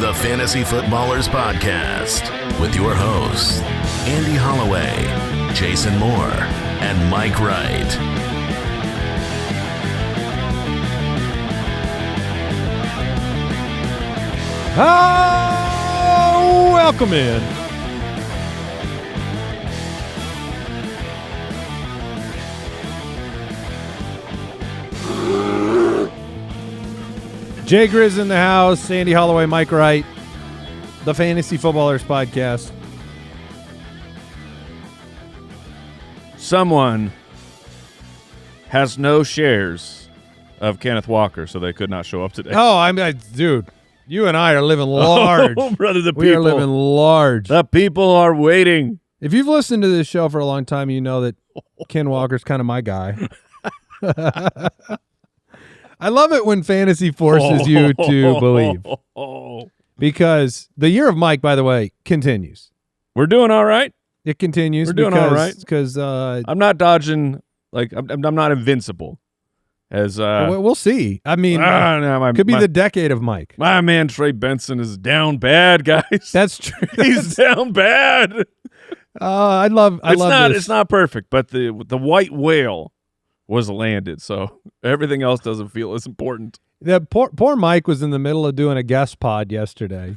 the Fantasy Footballers Podcast with your hosts, Andy Holloway, Jason Moore, and Mike Wright. Welcome in. Jay Grizz in the house, Andy Holloway, Mike Wright, the Fantasy Footballers Podcast. Someone has no shares of Kenneth Walker, so they could not show up today. Oh, dude, you and I are living large. Oh, brother, We are living large. The people are waiting. If you've listened to this show for a long time, you know that Ken Walker's kind of my guy. I love it when fantasy forces you to believe. Because the year of Mike, by the way, continues. We're doing all right. It continues. We're doing all right. Because I'm not dodging, like, I'm not invincible. As we'll see. I mean, no, could be the decade of Mike. My man Trey Benson is down bad, guys. That's true. He's down bad. I love this. It's not perfect, but the white whale was landed, so everything else doesn't feel as important. That poor Mike was in the middle of doing a guest pod yesterday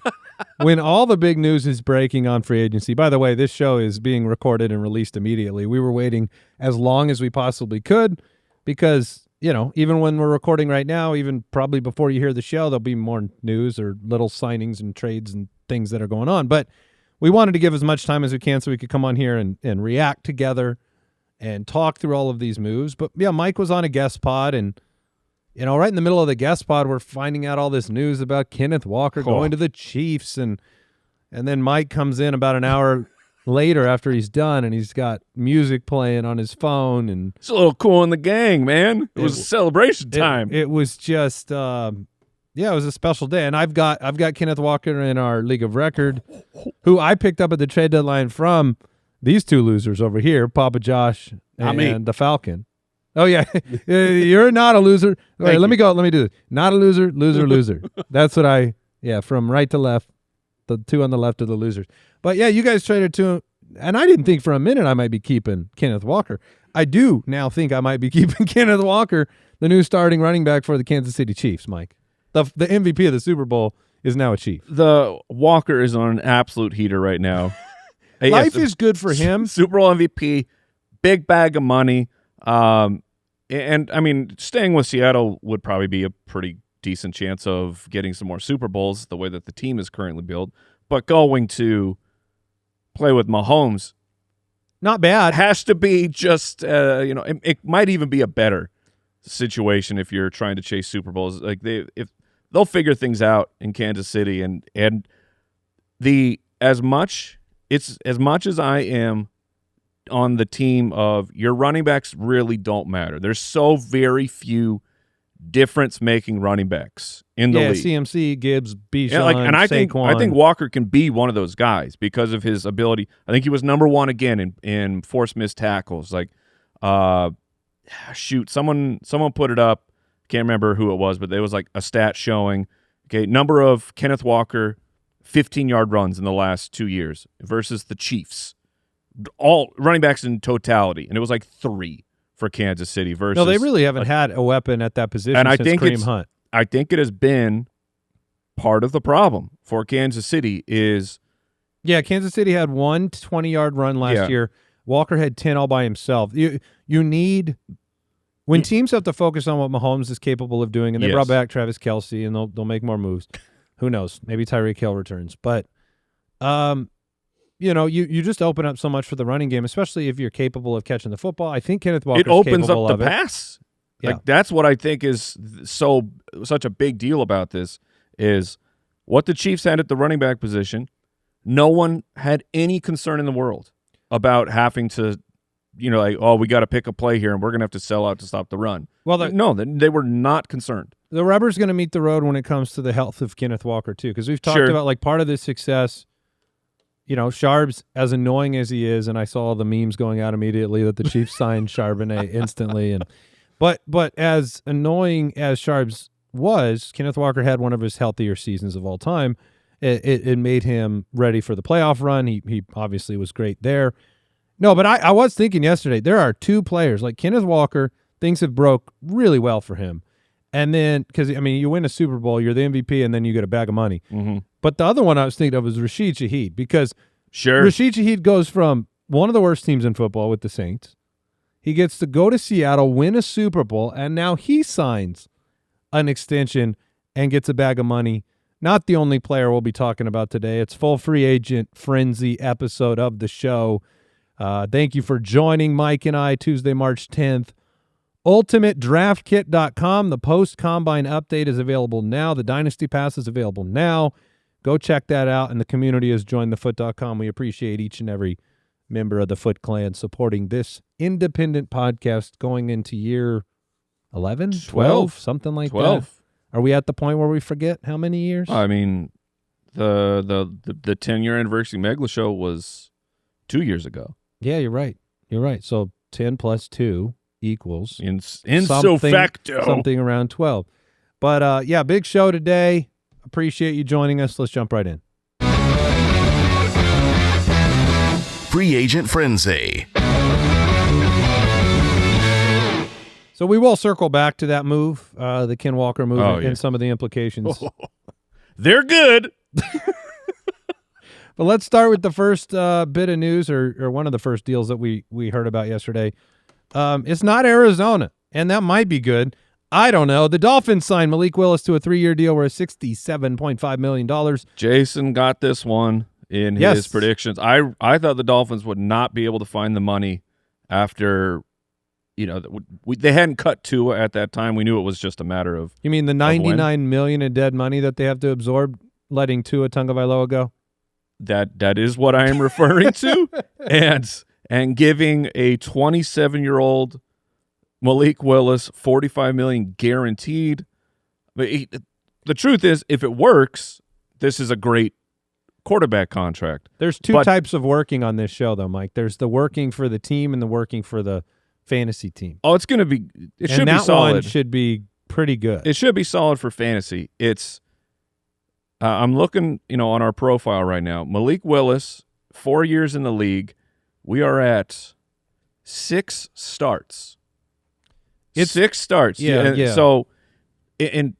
when all the big news is breaking on free agency. By the way, this show is being recorded and released immediately. We were waiting as long as we possibly could because, you know, even when we're recording right now, even probably before you hear the show, there'll be more news or little signings and trades and things that are going on. But we wanted to give as much time as we can so we could come on here and react together and talk through all of these moves. But, yeah, Mike was on a guest pod, and, you know, right in the middle of the guest pod, we're finding out all this news about Kenneth Walker going to the Chiefs, and then Mike comes in about an hour later after he's done, and he's got music playing on his phone. And it's a little cool in the gang, man. It was celebration time. It was just, it was a special day. And I've got Kenneth Walker in our League of Record, who I picked up at the trade deadline from these two losers over here, Papa Josh and the Falcon. Oh, yeah. You're not a loser. Wait, let me do this. Not a loser, loser. That's what from right to left, the two on the left are the losers. But, yeah, you guys traded to him, and I didn't think for a minute I might be keeping Kenneth Walker. I do now think I might be keeping Kenneth Walker, the new starting running back for the Kansas City Chiefs, Mike. The MVP of the Super Bowl is now a Chief. The Walker is on an absolute heater right now. Life is good for him. Super Bowl MVP, big bag of money. And, I mean, staying with Seattle would probably be a pretty decent chance of getting some more Super Bowls the way that the team is currently built. But going to play with Mahomes, not bad. Has to be just, it might even be a better situation if you're trying to chase Super Bowls. Like if they'll figure things out in Kansas City, and as much as I am on the team of your running backs really don't matter. There's so very few difference-making running backs in the league. CMC, Gibbs, Bijan, I Saquon. think Walker can be one of those guys because of his ability. I think he was number one again in forced missed tackles. Like, someone put it up. Can't remember who it was, but there was like a stat showing, number of Kenneth Walker 15-yard runs in the last 2 years versus the Chiefs. All running backs in totality, and it was like 3 for Kansas City versus. No, they really haven't had a weapon at that position since Kareem Hunt. I think it has been part of the problem for Kansas City is. Yeah, Kansas City had one 20-yard run last year. Walker had 10 all by himself. You need when teams have to focus on what Mahomes is capable of doing, and they brought back Travis Kelce, and they'll make more moves. Who knows? Maybe Tyreek Hill returns, but you just open up so much for the running game, especially if you're capable of catching the football. I think Kenneth Walker's capable of it. It opens up the pass. Yeah. Like, that's what I think is such a big deal about this is what the Chiefs had at the running back position. No one had any concern in the world about having to, we got to pick a play here and we're going to have to sell out to stop the run. Well, they were not concerned. The rubber's going to meet the road when it comes to the health of Kenneth Walker, too, because we've talked about, like, part of this success. Sharps, as annoying as he is, and I saw the memes going out immediately that the Chiefs signed Charbonnet instantly. But as annoying as Sharps was, Kenneth Walker had one of his healthier seasons of all time. It made him ready for the playoff run. He obviously was great there. No, but I was thinking yesterday, there are two players, like Kenneth Walker, things have broke really well for him. And then, because, I mean, you win a Super Bowl, you're the MVP, and then you get a bag of money. Mm-hmm. But the other one I was thinking of was Rashid Shaheed, because Sure. Rashid Shaheed goes from one of the worst teams in football with the Saints. He gets to go to Seattle, win a Super Bowl, and now he signs an extension and gets a bag of money. Not the only player we'll be talking about today. It's full free agent frenzy episode of the show. Thank you for joining Mike and I Tuesday, March 10th. UltimateDraftKit.com. The post-combine update is available now. The Dynasty Pass is available now. Go check that out. And the community has joined thefoot.com. We appreciate each and every member of the Foot Clan supporting this independent podcast going into year 11, 12, something like 12. that. Are we at the point where we forget how many years? I mean, the 10-year anniversary Megla show was 2 years ago. Yeah, you're right. You're right. So 10 plus 2 equals In so facto. Something around 12. But, yeah, big show today. Appreciate you joining us. Let's jump right in. Free Agent Frenzy. So we will circle back to that move, the Ken Walker move, and some of the implications. They're good. But let's start with the first bit of news, or one of the first deals that we heard about yesterday. It's not Arizona, and that might be good. I don't know. The Dolphins signed Malik Willis to a 3-year deal worth $67.5 million. Jason got this one in his predictions. I thought the Dolphins would not be able to find the money after, they hadn't cut Tua at that time. We knew it was just a matter of. You mean the $99 million in dead money that they have to absorb, letting Tua Tagovailoa go? That is what I am referring to, and giving a 27-year-old Malik Willis $45 million guaranteed. The truth is, if it works, this is a great quarterback contract. There's two types of working on this show, though, Mike. There's the working for the team and the working for the fantasy team. Oh, it's going to be. It should be solid. That one should be pretty good. It should be solid for fantasy. It's. I'm looking, on our profile right now. Malik Willis, 4 years in the league. We are at 6 starts. It's 6 starts. Yeah. So, and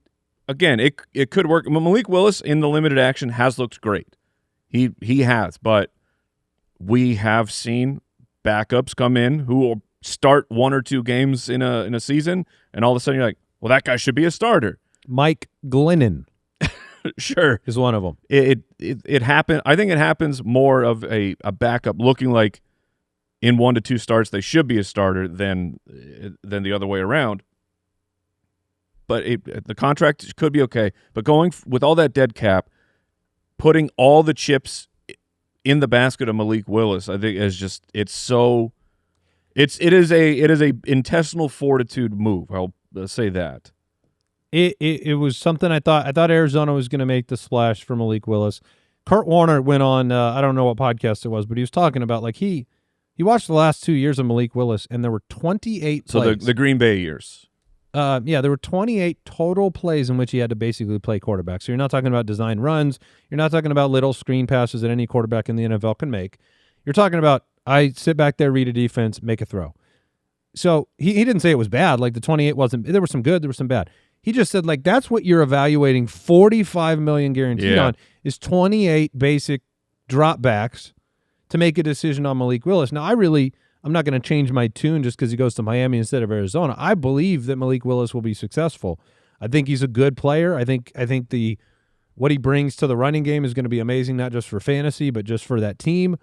again, it could work. Malik Willis in the limited action has looked great. He has, but we have seen backups come in who will start 1 or 2 games in a season, and all of a sudden you're like, well, that guy should be a starter. Mike Glennon. Sure, is one of them. It happened. I think it happens more of a backup looking like in 1 to 2 starts they should be a starter than the other way around. But the contract could be okay. But going with all that dead cap, putting all the chips in the basket of Malik Willis, I think is just it is a intestinal fortitude move. I'll say that. It was something I thought Arizona was going to make the splash for Malik Willis. Kurt Warner went on, I don't know what podcast it was, but he was talking about, like, he watched the last 2 years of Malik Willis, and there were 28 plays. So the Green Bay years. Yeah, there were 28 total plays in which he had to basically play quarterback. So you're not talking about design runs. You're not talking about little screen passes that any quarterback in the NFL can make. You're talking about, I sit back there, read a defense, make a throw. So he didn't say it was bad. Like, the 28 wasn't – there was some good, there was some bad. He just said, like, that's what you're evaluating $45 million guaranteed on is 28 basic dropbacks to make a decision on Malik Willis. Now, I'm not going to change my tune just because he goes to Miami instead of Arizona. I believe that Malik Willis will be successful. I think he's a good player. I think what he brings to the running game is going to be amazing, not just for fantasy, but just for that team.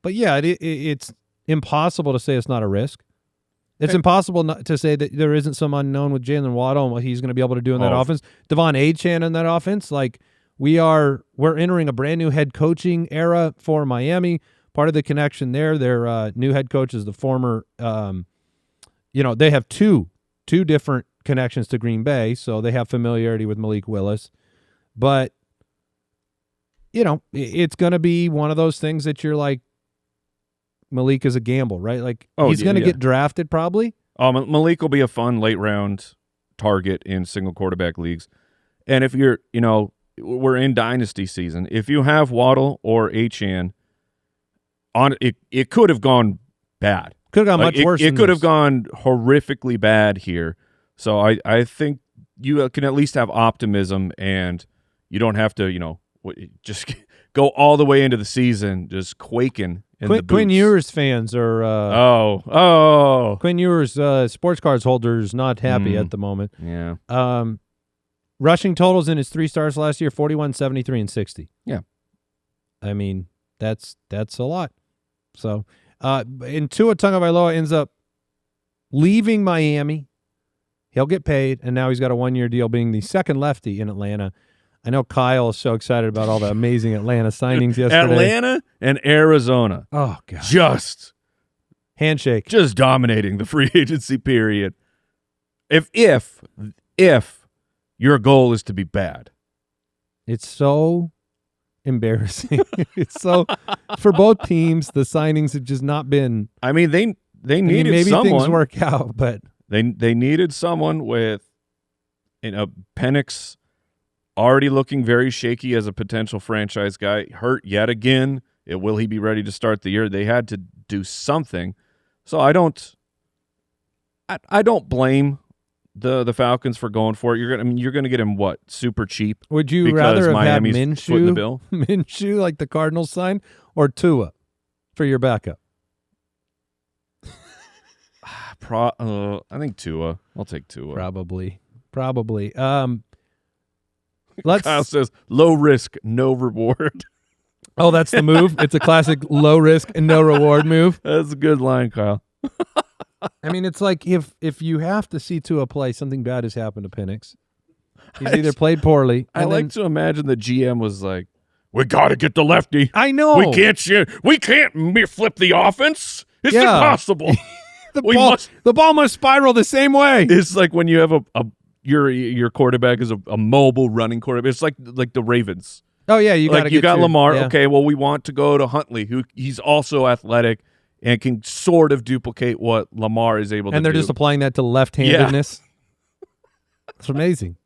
But, yeah, it's impossible to say it's not a risk. It's impossible not to say that there isn't some unknown with Jalen Waddle and what he's going to be able to do in that offense. Devon Achane in that offense, like we're entering a brand new head coaching era for Miami. Part of the connection there, their new head coach is the former. They have two different connections to Green Bay, so they have familiarity with Malik Willis. But it's going to be one of those things that you're like, Malik is a gamble, right? Like he's going to get drafted probably. Malik will be a fun late round target in single quarterback leagues. And if you're, we're in dynasty season. If you have Waddle or Etienne, it could have gone bad. Could have gone much worse. It could have gone horrifically bad here. So I think you can at least have optimism, and you don't have to, just go all the way into the season just quaking in the boots. Quinn Ewers fans are Quinn Ewers sports cards holders not happy at the moment. Yeah. Rushing totals in his 3 starts last year, 41, 73, and 60. Yeah. I mean, that's a lot. So, and Tua Tagovailoa ends up leaving Miami. He'll get paid, and now he's got a 1-year deal being the second lefty in Atlanta. I know Kyle is so excited about all the amazing Atlanta signings yesterday. Atlanta and Arizona. Oh, God. Just handshake. Just dominating the free agency period. If your goal is to be bad. It's so embarrassing. It's so for both teams, the signings have just not been. I mean, they needed maybe someone. Things work out, but they needed someone with Penix already looking very shaky as a potential franchise guy, hurt yet again. Will he be ready to start the year? They had to do something. So I don't blame the Falcons for going for it. You're gonna get him what, super cheap? Would you rather have Miami's had footing the bill? Minshew like the Cardinals signed, or Tua for your backup? I think Tua. I'll take Tua. Probably. Kyle says low risk, no reward. Oh, that's the move. It's a classic low risk and no reward move. That's a good line, Kyle. I mean, it's like if you have to see Tua play, something bad has happened to Penix. He's either played poorly. I like to imagine the GM was like, "We got to get the lefty. I know we can't flip the offense. It's impossible. The ball must spiral the same way." It's like when you have your quarterback is a mobile running quarterback. It's like the Ravens. Oh yeah, you got Lamar. Yeah. Okay, well we want to go to Huntley, who he's also athletic and can sort of duplicate what Lamar is able to do. And they're just applying that to left-handedness. Yeah. It's amazing.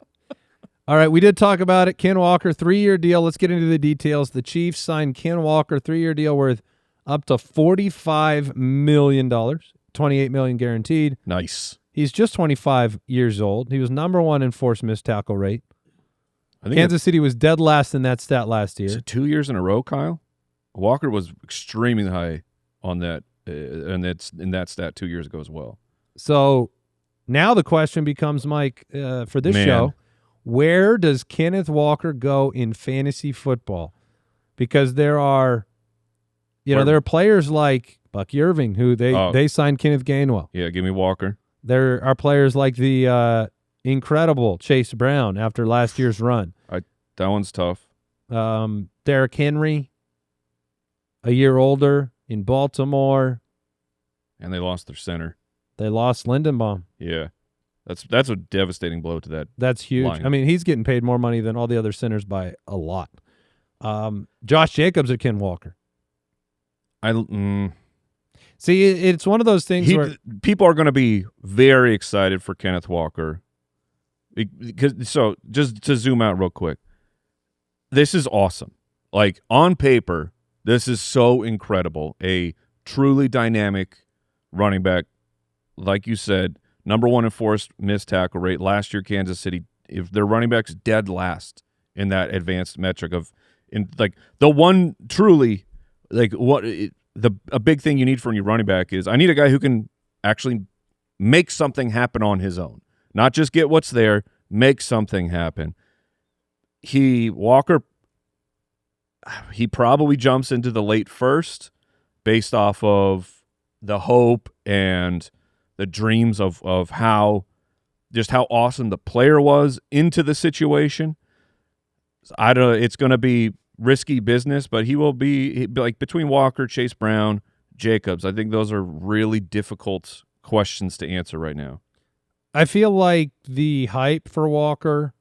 All right, we did talk about it. Ken Walker, 3-year deal. Let's get into the details. The Chiefs signed Ken Walker, 3-year deal worth up to $45 million, $28 million guaranteed. Nice. He's just 25 years old. He was number 1 in forced missed tackle rate. Kansas City was dead last in that stat last year. Is it 2 years in a row, Kyle? Walker was extremely high on that, and it's in that stat 2 years ago as well. So now the question becomes, Mike, for this show, where does Kenneth Walker go in fantasy football? Because there are, there are players like Bucky Irving who they signed Kenneth Gainwell. Yeah, give me Walker. There are players like the incredible Chase Brown after last year's run. That one's tough. Derrick Henry, a year older in Baltimore. And they lost their center. They lost Lindenbaum. Yeah. That's a devastating blow to that. That's huge. line. I mean, he's getting paid more money than all the other centers by a lot. Josh Jacobs or Ken Walker? See, it's one of those things where people are going to be very excited for Kenneth Walker. So just to zoom out real quick, this is awesome. Like on paper, this is so incredible. A truly dynamic running back, like you said, number 1 in forced missed tackle rate. Last year, Kansas City, if their running back's dead last in that advanced metric the one truly a big thing you need from your running back is I need a guy who can actually make something happen on his own, not just get what's there, make something happen. Walker probably jumps into the late first based off of the hope and the dreams of how awesome the player was into the situation. I don't know. It's going to be risky business, but he'll be like between Walker, Chase Brown, Jacobs. I think those are really difficult questions to answer right now. I feel like the hype for Walker,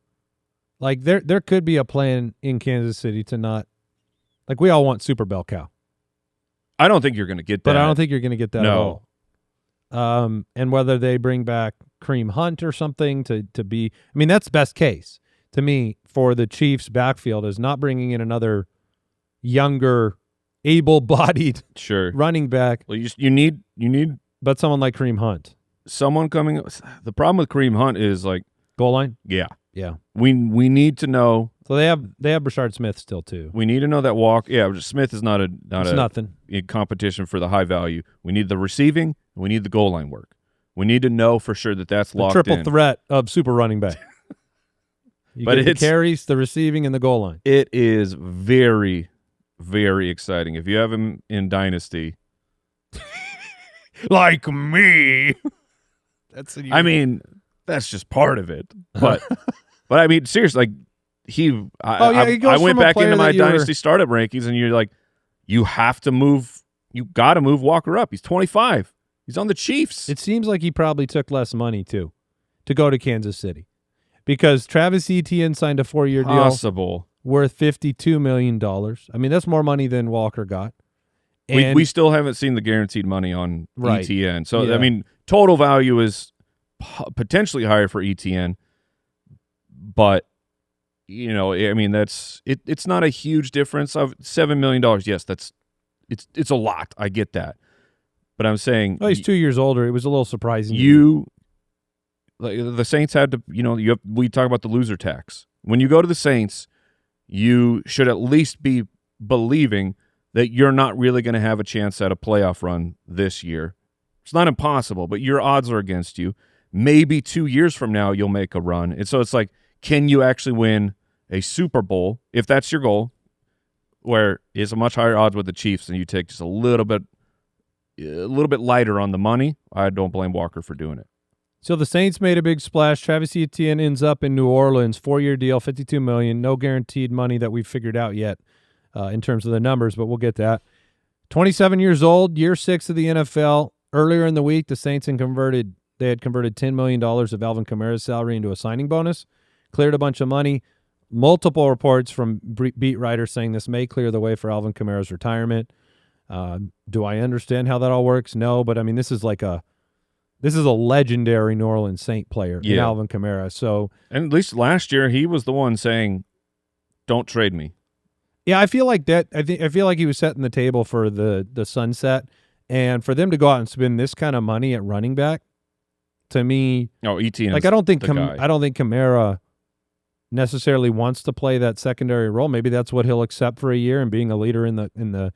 like there could be a plan in Kansas City to not, like we all want Super Bell Cow. I don't think you're going to get that. But I don't think you're going to get that at all. And whether they bring back Kareem Hunt or something to be, I mean, that's best case. to me, for the Chiefs' backfield is not bringing in another younger, able-bodied running back. Well, you need but someone like Kareem Hunt. Someone coming. The problem with Kareem Hunt is like goal line. Yeah. We need to know. So they have Rashard Smith still too. We need to know that Walker. Yeah, Smith is not nothing in competition for the high value. We need the receiving. And we need the goal line work. We need to know for sure that's locked in. The triple threat of super running back. But it's the carries, the receiving, and the goal line. It is very, very exciting. If you have him in Dynasty, like me, that's just part of it. But I mean, seriously, like I went back into my Dynasty startup rankings, and you're like, you have to move. You got to move Walker up. He's 25. He's on the Chiefs. It seems like he probably took less money too to go to Kansas City. Because Travis Etienne signed a 4-year deal worth $52 million. I mean, that's more money than Walker got. And we still haven't seen the guaranteed money on Etienne. So, I mean, total value is potentially higher for Etienne. But, you know, I mean, it's not a huge difference of $7 million. Yes, it's a lot. I get that. But I'm saying... Oh, he's 2 years older. It was a little surprising. Like the Saints had to, we talk about the loser tax. When you go to the Saints, you should at least be believing that you're not really going to have a chance at a playoff run this year. It's not impossible, but your odds are against you. Maybe 2 years from now you'll make a run. And so it's like, can you actually win a Super Bowl if that's your goal, where it's a much higher odds with the Chiefs and you take just a little bit lighter on the money? I don't blame Walker for doing it. So the Saints made a big splash. Travis Etienne ends up in New Orleans, 4-year deal, $52 million. No guaranteed money that we've figured out yet in terms of the numbers, but we'll get that. 27 years old, year 6 of the NFL. Earlier in the week, the Saints had converted $10 million of Alvin Kamara's salary into a signing bonus, cleared a bunch of money. Multiple reports from beat writers saying this may clear the way for Alvin Kamara's retirement. Do I understand how that all works? No, but I mean, this is a legendary New Orleans Saint player, in Alvin Kamara. So, and at least last year, he was the one saying, "Don't trade me." Yeah, I feel like that. I feel like he was setting the table for the sunset, and for them to go out and spend this kind of money at running back, to me, Etienne. Like I don't think Kamara necessarily wants to play that secondary role. Maybe that's what he'll accept for a year, and being a leader in the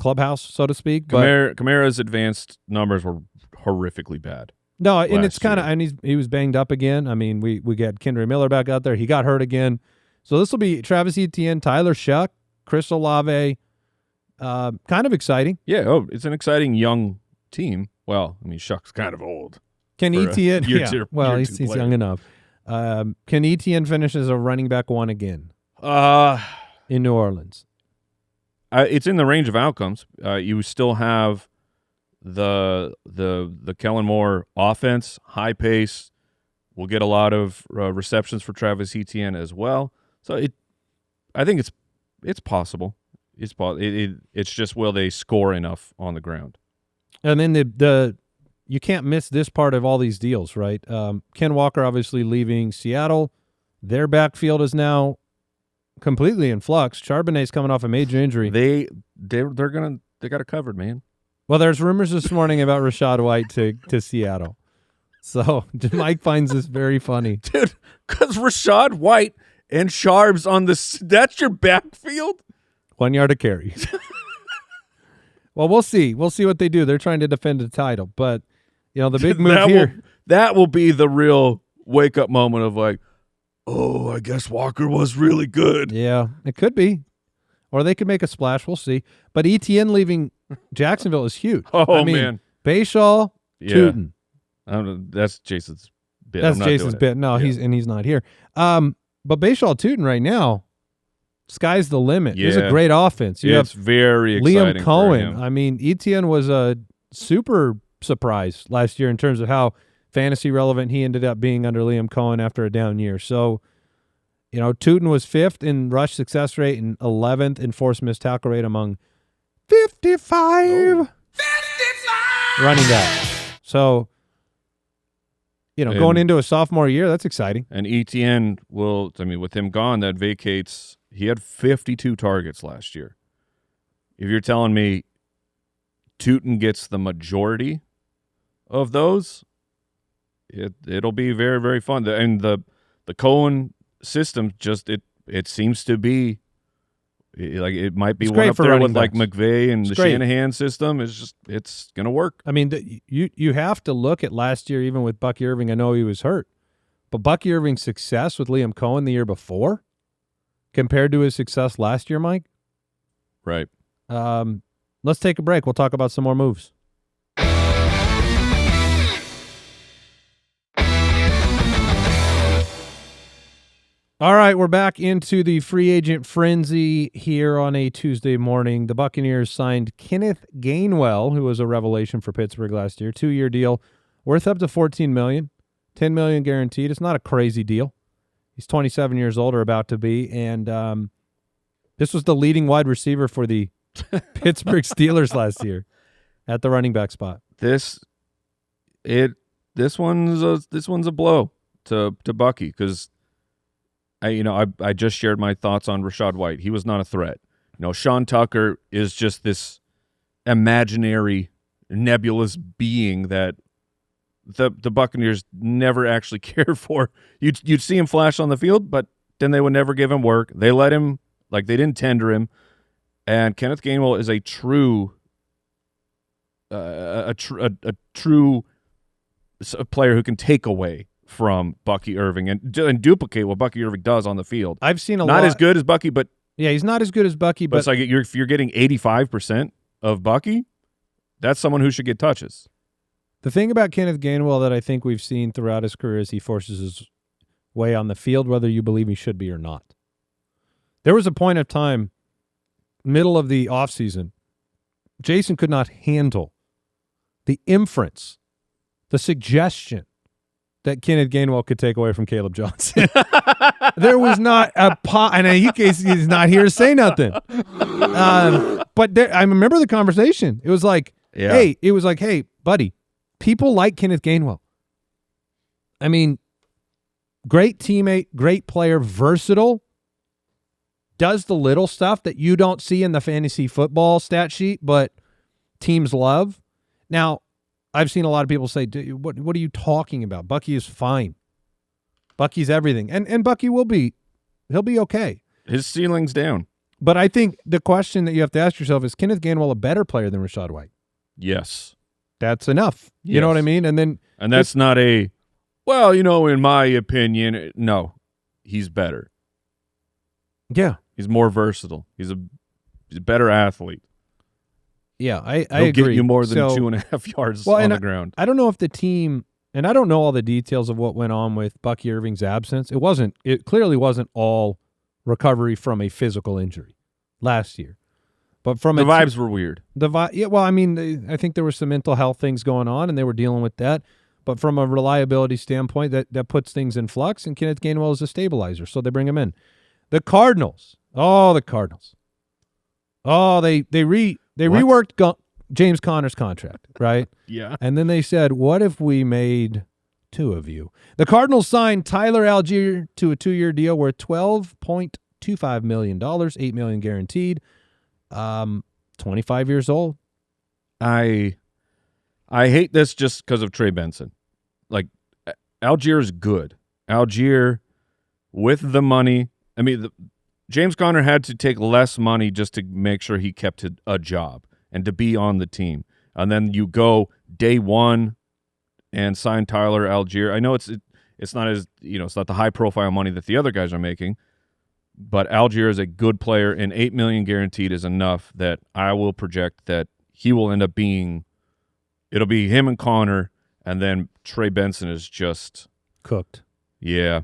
clubhouse, so to speak. Kamara's advanced numbers were horrifically bad. No, and it's kind of, and he was banged up again. I mean, we got Kendre Miller back out there. He got hurt again. So this will be Travis Etienne, Tyler Shuck, Chris Olave. Kind of exciting. Yeah, it's an exciting young team. Well, I mean, Shuck's kind of old. Can Etienne? He's young enough. Can Etienne finish as a running back 1 again? In New Orleans. It's in the range of outcomes. You still have the Kellen Moore offense, high pace. We'll get a lot of receptions for Travis Etienne as well. So I think it's possible. It's just, will they score enough on the ground? And then you can't miss this part of all these deals, right? Ken Walker obviously leaving Seattle. Their backfield is now completely in flux. Charbonnet's coming off a major injury. They got it covered, man. Well, there's rumors this morning about Rachaad White to Seattle. So Mike finds this very funny, dude. Because Rachaad White and Charb's on that's your backfield. 1 yard of carry. Well, we'll see. We'll see what they do. They're trying to defend the title, but the big move that will be the real wake up moment of like, oh, I guess Walker was really good. Yeah, it could be. Or they could make a splash. We'll see. But Etienne leaving Jacksonville is huge. Man. Bayshaw, Tootin. That's Jason's bit. That's Jason's bit. No, he's not here. But Bayshaw, Tootin right now, sky's the limit. Yeah. There's a great offense. It's very exciting Liam Cohen. for him. I mean, Etienne was a super surprise last year in terms of how fantasy relevant he ended up being under Liam Cohen after a down year. So, Tootin was 5th in rush success rate and 11th in forced missed tackle rate among 55 running back. So going into a sophomore year, that's exciting. And Etienne with him gone, that vacates. He had 52 targets last year. If you're telling me Tootin gets the majority of those, it'll be very, very fun. And the Cohen system it seems to be like it might be one up there with like McVay and the Shanahan system. It's gonna work. I mean, you have to look at last year, even with Bucky Irving. I know he was hurt, but Bucky Irving's success with Liam Cohen the year before compared to his success last year, Mike. Right. Let's take a break. We'll talk about some more moves. All right, we're back into the free agent frenzy here on a Tuesday morning. The Buccaneers signed Kenneth Gainwell, who was a revelation for Pittsburgh last year. 2-year deal worth up to $14 million, $10 million guaranteed. It's not a crazy deal. He's 27 years old or about to be, and this was the leading wide receiver for the Pittsburgh Steelers last year at the running back spot. This one's a blow to Bucky because I just shared my thoughts on Rachaad White. He was not a threat. Sean Tucker is just this imaginary, nebulous being that the Buccaneers never actually cared for. You'd see him flash on the field, but then they would never give him work. They let him, they didn't tender him. And Kenneth Gainwell is a true player who can take away from Bucky Irving and duplicate what Bucky Irving does on the field. I've seen not as good as Bucky, but yeah, he's not as good as Bucky. But it's like if you're getting 85% of Bucky, that's someone who should get touches. The thing about Kenneth Gainwell that I think we've seen throughout his career is he forces his way on the field, whether you believe he should be or not. There was a point of time, middle of the offseason, Jason could not handle the inference, the suggestion that Kenneth Gainwell could take away from Caleb Johnson. There was not a and he's not here to say nothing. But I remember the conversation. It was like, hey, buddy, people like Kenneth Gainwell. I mean, great teammate, great player, versatile, does the little stuff that you don't see in the fantasy football stat sheet, but teams love. Now, I've seen a lot of people say, what are you talking about? Bucky is fine. Bucky's everything. And Bucky he'll be okay. His ceiling's down. But I think the question that you have to ask yourself is, Kenneth Gainwell a better player than Rachaad White? Yes. That's enough. Yes. You know what I mean? And that's not in my opinion, no, he's better. Yeah. He's more versatile. He's a better athlete. Yeah, I He'll agree. get you more than 2.5 yards on the ground. I don't know if the team, and I don't know all the details of what went on with Bucky Irving's absence. It clearly wasn't all recovery from a physical injury last year. But from the vibes were weird. I think there were some mental health things going on, and they were dealing with that. But from a reliability standpoint, that puts things in flux, and Kenneth Gainwell is a stabilizer, so they bring him in. The Cardinals. Oh, the Cardinals. Oh, they reworked James Conner's contract, right? Yeah. And then they said, what if we made two of you? The Cardinals signed Tyler Allgeier to a 2-year deal worth $12.25 million, $8 million guaranteed. 25 years old. I hate this just because of Trey Benson. Like, Allgeier is good. Allgeier, with the money, James Conner had to take less money just to make sure he kept a job and to be on the team. And then you go day one and sign Tyler Allgeier. I know it's not as it's not the high profile money that the other guys are making, but Allgeier is a good player, and $8 million guaranteed is enough that I will project that he will end up being. It'll be him and Conner, and then Trey Benson is just cooked. Yeah.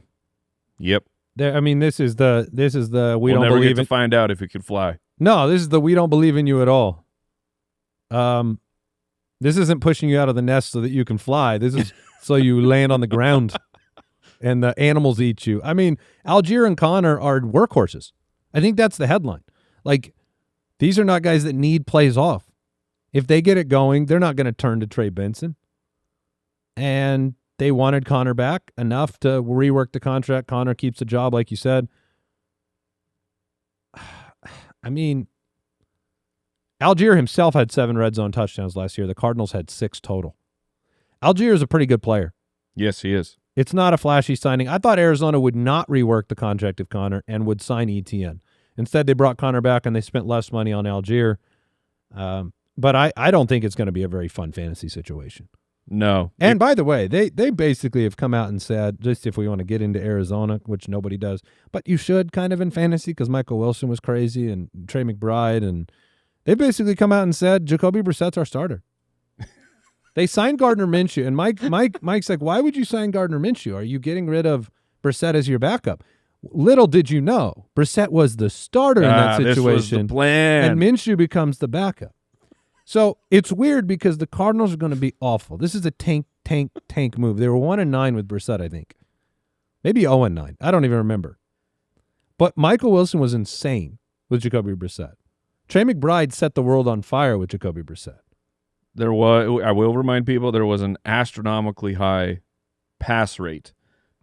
Yep. This is the we we'll don't never believe get to find out if he could fly. No, this is the we don't believe in you at all. This isn't pushing you out of the nest so that you can fly. This is so you land on the ground and the animals eat you. Allgeier and Conner are workhorses. I think that's the headline. Like, these are not guys that need plays off. If they get it going, they're not going to turn to Trey Benson. And they wanted Connor back enough to rework the contract. Connor keeps the job, like you said. I mean, Allgeier himself had 7 red zone touchdowns last year. The Cardinals had 6 total. Allgeier is a pretty good player. Yes, he is. It's not a flashy signing. I thought Arizona would not rework the contract of Connor and would sign Etienne. Instead, they brought Connor back and they spent less money on Allgeier. But I don't think it's going to be a very fun fantasy situation. No. And by the way, they basically have come out and said, just if we want to get into Arizona, which nobody does, but you should kind of in fantasy because Michael Wilson was crazy and Trey McBride, and they basically come out and said Jacoby Brissett's our starter. They signed Gardner Minshew, and Mike's like, why would you sign Gardner Minshew? Are you getting rid of Brissett as your backup? Little did you know, Brissett was the starter in that situation. This was the plan. And Minshew becomes the backup. So it's weird because the Cardinals are going to be awful. This is a tank move. They were 1-9 with Brissett, I think. Maybe 0-9. I don't even remember. But Michael Wilson was insane with Jacoby Brissett. Trey McBride set the world on fire with Jacoby Brissett. I will remind people, there was an astronomically high pass rate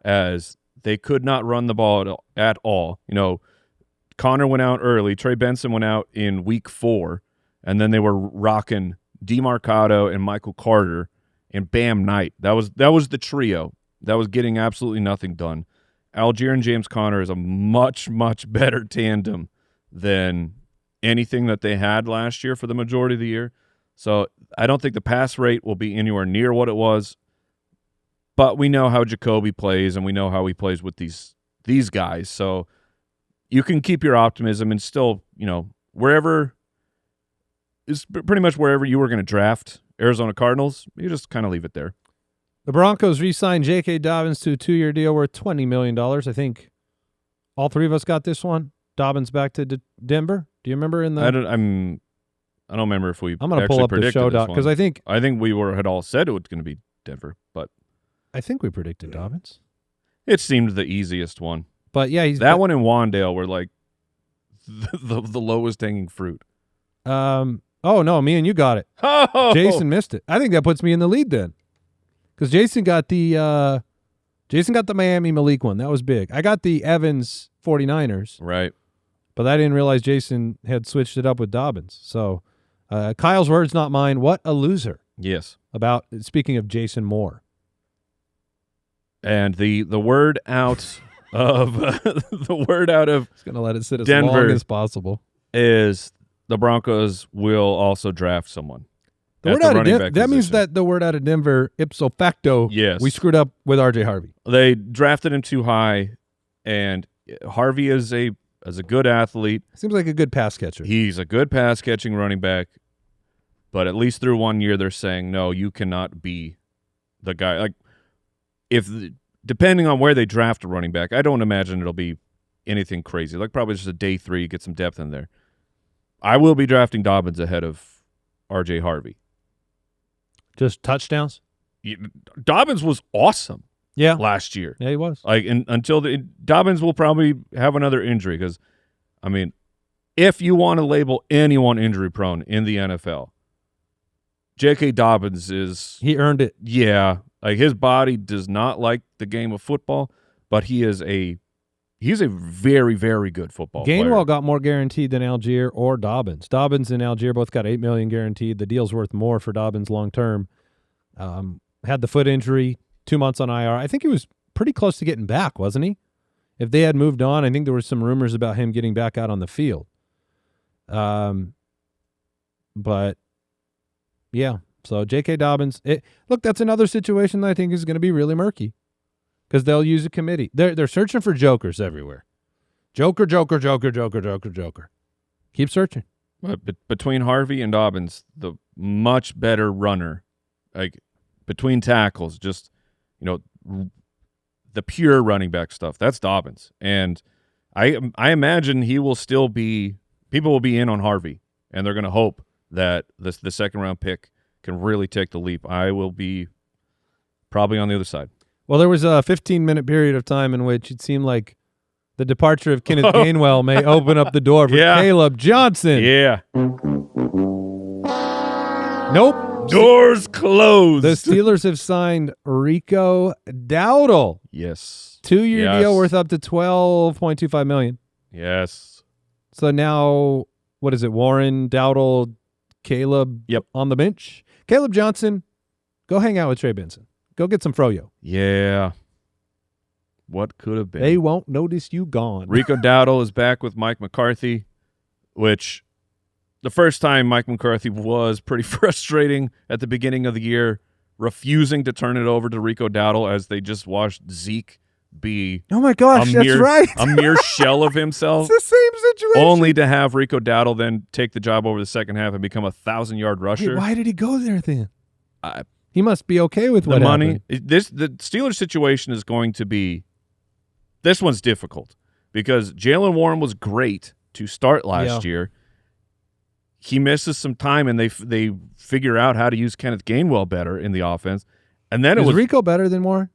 as they could not run the ball at all. You know, Connor went out early. Trey Benson went out in week 4, and then they were rocking DeMarcado and Michael Carter and Bam Knight. That was the trio that was getting absolutely nothing done. Allgeier and James Conner is a much, much better tandem than anything that they had last year for the majority of the year. So I don't think the pass rate will be anywhere near what it was, but we know how Jacoby plays, and we know how he plays with these guys. So you can keep your optimism and still, you know, wherever is pretty much wherever you were going to draft Arizona Cardinals, you just kind of leave it there. The Broncos re-signed J.K. Dobbins to a 2-year deal worth $20 million. I think all 3 of us got this one. Dobbins back to Denver. Do you remember in the? I don't remember if we. I'm going to pull up the show doc because I think we had all said it was going to be Denver, but I think we predicted Dobbins. It seemed the easiest one. But yeah, that one and Wan'Dale were like the lowest hanging fruit. Oh no, me and you got it. Oh! Jason missed it. I think that puts me in the lead then, because Jason got the Miami Malik one. That was big. I got the Evans 49ers. Right. But I didn't realize Jason had switched it up with Dobbins. So Kyle's words, not mine. What a loser. Yes. Speaking of Jason Moore. And the word out of the word out of He's going to let it sit as Denver long as possible. Is the Broncos will also draft someone. The word out of that means that the word out of Denver, ipso facto, yes, we screwed up with R.J. Harvey. They drafted him too high, and Harvey is a good athlete. Seems like a good pass catcher. He's a good pass-catching running back, but at least through 1 year, they're saying, no, you cannot be the guy. Like, depending on where they draft a running back, I don't imagine it'll be anything crazy. Like probably just a day 3, get some depth in there. I will be drafting Dobbins ahead of R.J. Harvey. Just touchdowns? Dobbins was awesome. Yeah, last year. Yeah, he was. Like until Dobbins will probably have another injury because, I mean, if you want to label anyone injury prone in the NFL, J.K. Dobbins is. He earned it. Yeah, like his body does not like the game of football, but he's a very, very good football player. Gainwell got more guaranteed than Allgeier or Dobbins. Dobbins and Allgeier both got $8 million guaranteed. The deal's worth more for Dobbins long term. Had the foot injury. 2 months on IR. I think he was pretty close to getting back, wasn't he? If they had moved on, I think there were some rumors about him getting back out on the field. But yeah, so J.K. Dobbins. Look, that's another situation that I think is going to be really murky because they'll use a committee. They're searching for jokers everywhere. Joker. Keep searching. But between Harvey and Dobbins, the much better runner, like between tackles, just. You know, the pure running back stuff, that's Dobbins. And I imagine he will still be – people will be in on Harvey, and they're going to hope that the second-round pick can really take the leap. I will be probably on the other side. Well, there was a 15-minute period of time in which it seemed like the departure of Kenneth Gainwell may open up the door for Caleb Johnson. Yeah. Nope. Doors closed. The Steelers have signed Rico Dowdle. Yes. 2-year deal worth up to $12.25 million. Yes. So now, what is it? Warren, Dowdle, Caleb on the bench. Caleb Johnson, go hang out with Trey Benson. Go get some froyo. Yeah. What could have been? They won't notice you gone. Rico Dowdle is back with Mike McCarthy, which the first time Mike McCarthy was pretty frustrating at the beginning of the year, refusing to turn it over to Rico Dowdle as they just watched Zeke be oh my gosh, that's right. a mere shell of himself. It's the same situation. Only to have Rico Dowdle then take the job over the second half and become a 1,000-yard rusher. Hey, why did he go there then? He must be okay with what the money. Happened. The Steelers situation is going to be – this one's difficult because Jalen Warren was great to start last year. He misses some time, and they figure out how to use Kenneth Gainwell better in the offense. And then Is Rico better than Warren?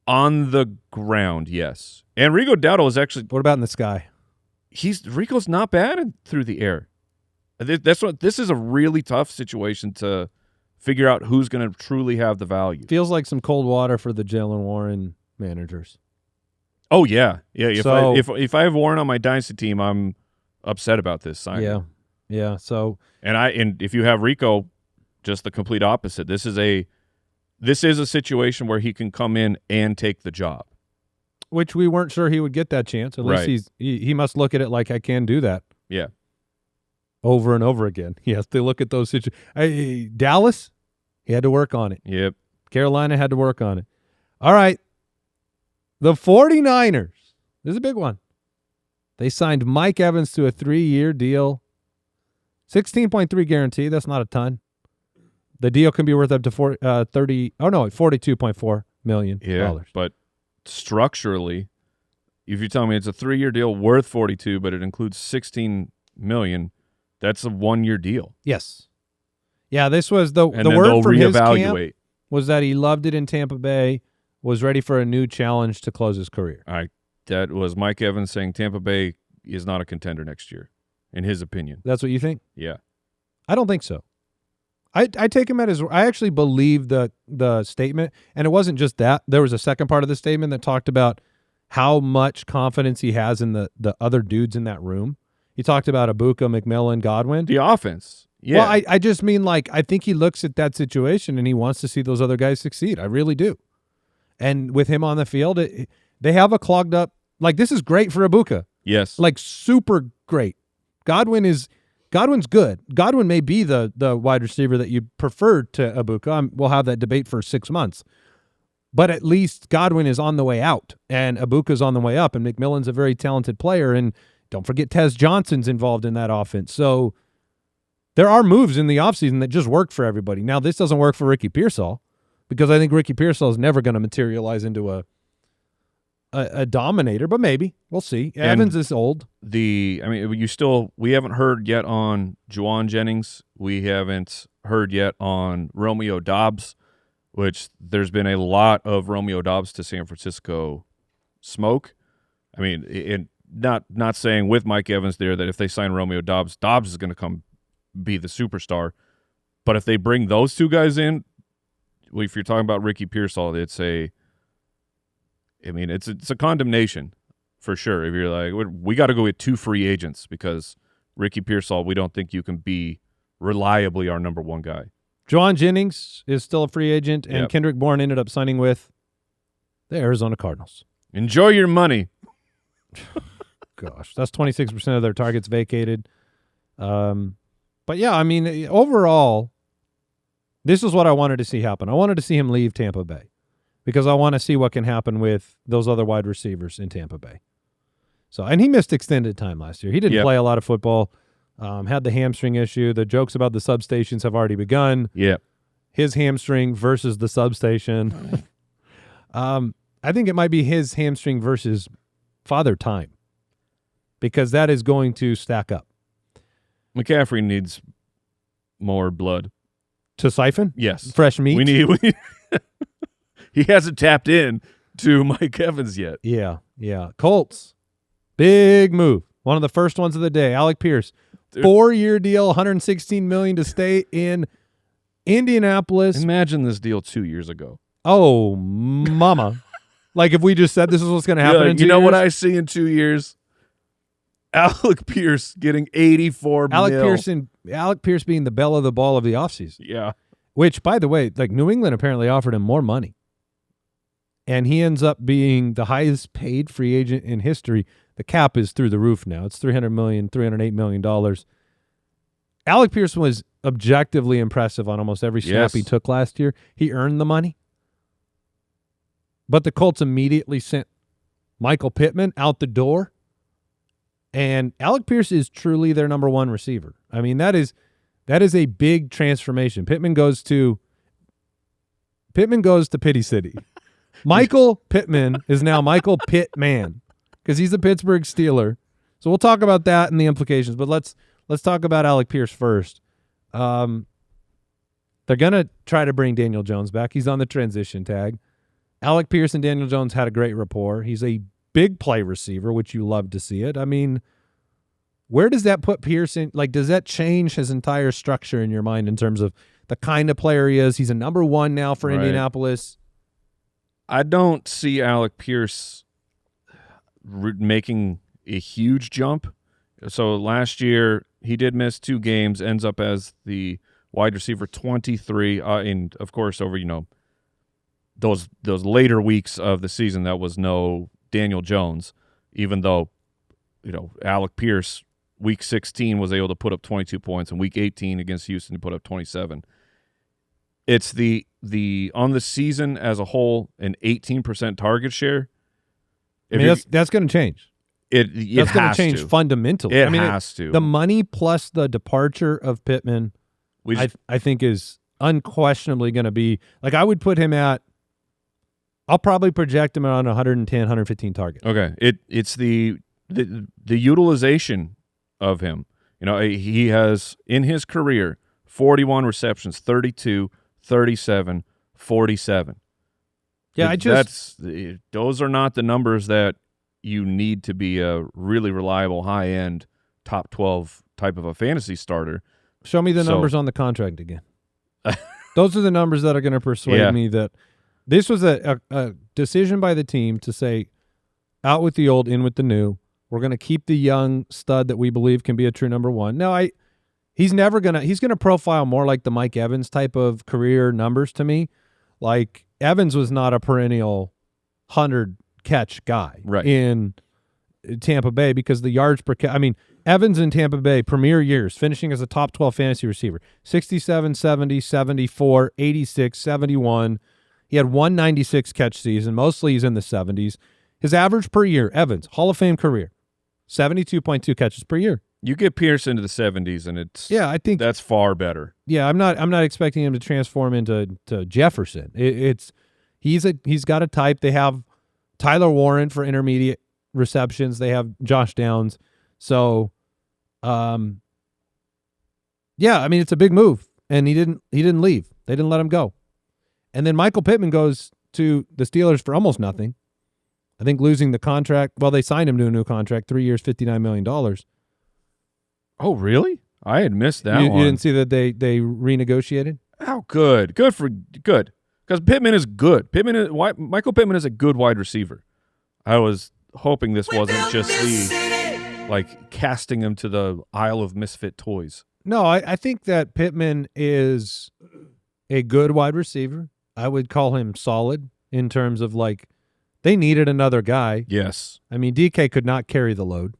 On the ground, yes. And Rico Dowdle is actually – what about in the sky? Rico's not bad through the air. This is a really tough situation to figure out who's going to truly have the value. Feels like some cold water for the Jalen Warren managers. Oh yeah. So, if I have Warren on my dynasty team, I'm upset about this signing. Yeah. So and if you have Rico, just the complete opposite. This is a situation where he can come in and take the job. Which we weren't sure he would get that chance. At least he must look at it like I can do that. Yeah. Over and over again. He has to look at those situations. Dallas, he had to work on it. Yep. Carolina had to work on it. All right. The 49ers. This is a big one. They signed Mike Evans to a 3-year deal. 16.3 guarantee. That's not a ton. The deal can be worth up to $42.4 million. Yeah, but structurally, if you tell me it's a 3-year deal worth 42, but it includes $16 million, that's a 1-year deal. Yes. Yeah, this was the word from his camp was that he loved it in Tampa Bay, was ready for a new challenge to close his career. That was Mike Evans saying Tampa Bay is not a contender next year, in his opinion. That's what you think? Yeah. I don't think so. I take him at his – I actually believe the statement, and it wasn't just that. There was a second part of the statement that talked about how much confidence he has in the other dudes in that room. He talked about Ibuka, McMillan, Godwin. The offense. Yeah. Well, I just mean like I think he looks at that situation and he wants to see those other guys succeed. I really do. And with him on the field, they have a clogged up – like this is great for Ibuka. Yes. Like super great. Godwin's good. Godwin may be the wide receiver that you prefer to Ibuka. We'll have that debate for 6 months. But at least Godwin is on the way out, and Ibuka's on the way up, and McMillan's a very talented player, and don't forget Tez Johnson's involved in that offense. So there are moves in the offseason that just work for everybody. Now, this doesn't work for Ricky Pearsall because I think Ricky Pearsall is never going to materialize into a dominator, but maybe. We'll see. Evans is old. We haven't heard yet on Juwan Jennings. We haven't heard yet on Romeo Dobbs, which there's been a lot of Romeo Dobbs to San Francisco smoke. I mean, not saying with Mike Evans there that if they sign Romeo Dobbs, Dobbs is going to come be the superstar. But if they bring those two guys in, if you're talking about Ricky Pearsall, it's a condemnation for sure. If you're like, we got to go get 2 free agents because Ricky Pearsall, we don't think you can be reliably our number 1 guy. Juwan Jennings is still a free agent, and Kendrick Bourne ended up signing with the Arizona Cardinals. Enjoy your money. Gosh, that's 26% of their targets vacated. But yeah, I mean, overall, this is what I wanted to see happen. I wanted to see him leave Tampa Bay, because I want to see what can happen with those other wide receivers in Tampa Bay. So, and he missed extended time last year. He didn't play a lot of football, had the hamstring issue. The jokes about the substations have already begun. Yeah. His hamstring versus the substation. I think it might be his hamstring versus father time, because that is going to stack up. McCaffrey needs more blood. To siphon? Yes. Fresh meat? We need he hasn't tapped in to Mike Evans yet. Yeah. Colts, big move. One of the first ones of the day. Alec Pierce, 4-year deal, $116 million to stay in Indianapolis. Imagine this deal 2 years ago. Oh, mama. Like if we just said this is what's going to happen in 2 you know years? what I see in 2 years? Alec Pierce getting $84 million. Alec Pierce being the belle of the ball of the offseason. Yeah. Which, by the way, like New England apparently offered him more money. And he ends up being the highest paid free agent in history. The cap is through the roof now. It's $300 million, $308 million. Alec Pierce was objectively impressive on almost every snap he took last year. He earned the money. But the Colts immediately sent Michael Pittman out the door. And Alec Pierce is truly their number one receiver. I mean, that is a big transformation. Pittman goes to Pitty City. Michael Pittman is now Michael Pittman because he's a Pittsburgh Steeler. So we'll talk about that and the implications. But let's talk about Alec Pierce first. They're gonna try to bring Daniel Jones back. He's on the transition tag. Alec Pierce and Daniel Jones had a great rapport. He's a big play receiver, which you love to see it. I mean, where does that put Pierce in? Like, does that change his entire structure in your mind in terms of the kind of player he is? He's a number one now for Indianapolis. I don't see Alec Pierce making a huge jump. So last year he did miss 2 games, ends up as the wide receiver 23. And of course, over those later weeks of the season, that was no Daniel Jones, even though Alec Pierce week 16 was able to put up 22 points, and week 18 against Houston he put up 27. It's the on the season as a whole an 18% target share. I mean, that's going to change. That's going to change fundamentally. It has to. The money plus the departure of Pittman, I think, is unquestionably going to be like I would put him at. I'll probably project him around 110, 115 targets. Okay, it's the utilization of him. He has in his career 41 receptions, 32, 37, 47. Yeah, those are not the numbers that you need to be a really reliable, high-end, top 12 type of a fantasy starter. Show me the numbers on the contract again. Those are the numbers that are going to persuade me that this was a decision by the team to say, out with the old, in with the new. We're going to keep the young stud that we believe can be a true number one. No, he's going to profile more like the Mike Evans type of career numbers to me. Like Evans was not a perennial 100-catch guy in Tampa Bay because the yards per catch. I mean, Evans in Tampa Bay, premier years, finishing as a top 12 fantasy receiver, 67, 70, 74, 86, 71. He had 196 catch season. Mostly he's in the 70s. His average per year, Evans, Hall of Fame career, 72.2 catches per year. You get Pierce into the 70s, and I think that's far better. Yeah, I'm not expecting him to transform into Jefferson. He's got a type. They have Tyler Warren for intermediate receptions. They have Josh Downs. So, yeah, I mean it's a big move, and he didn't leave. They didn't let him go. And then Michael Pittman goes to the Steelers for almost nothing. I think losing the contract. Well, they signed him to a new contract, 3 years, $59 million. Oh, really? I had missed that one. You didn't see that they renegotiated? Oh, good. Good. Because Pittman is good. Michael Pittman is a good wide receiver. I was hoping this wasn't just casting him to the Isle of Misfit Toys. No, I think that Pittman is a good wide receiver. I would call him solid in terms of they needed another guy. Yes. I mean, DK could not carry the load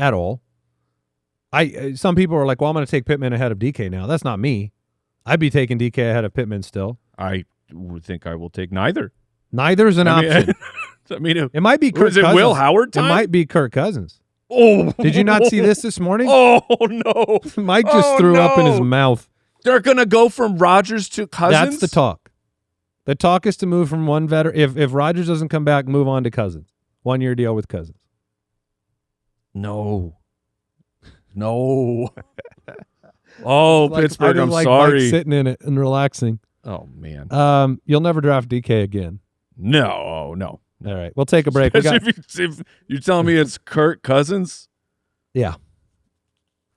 at all. Some people are like, well, I'm going to take Pittman ahead of DK now. That's not me. I'd be taking DK ahead of Pittman still. I would think I will take neither. Neither is an option. It might be Kirk Cousins. Is it Will Howard time? It might be Kirk Cousins. Oh, did you not see this morning? Oh, no. Mike just threw up in his mouth. They're going to go from Rodgers to Cousins? That's the talk. The talk is to move from one veteran. If Rodgers doesn't come back, move on to Cousins. 1-year deal with Cousins. No. Oh, Pittsburgh, I'm sorry. Mike sitting in it and relaxing. Oh, man. You'll never draft DK again. No. All right, we'll take a break. If you're telling me it's Kirk Cousins? Yeah.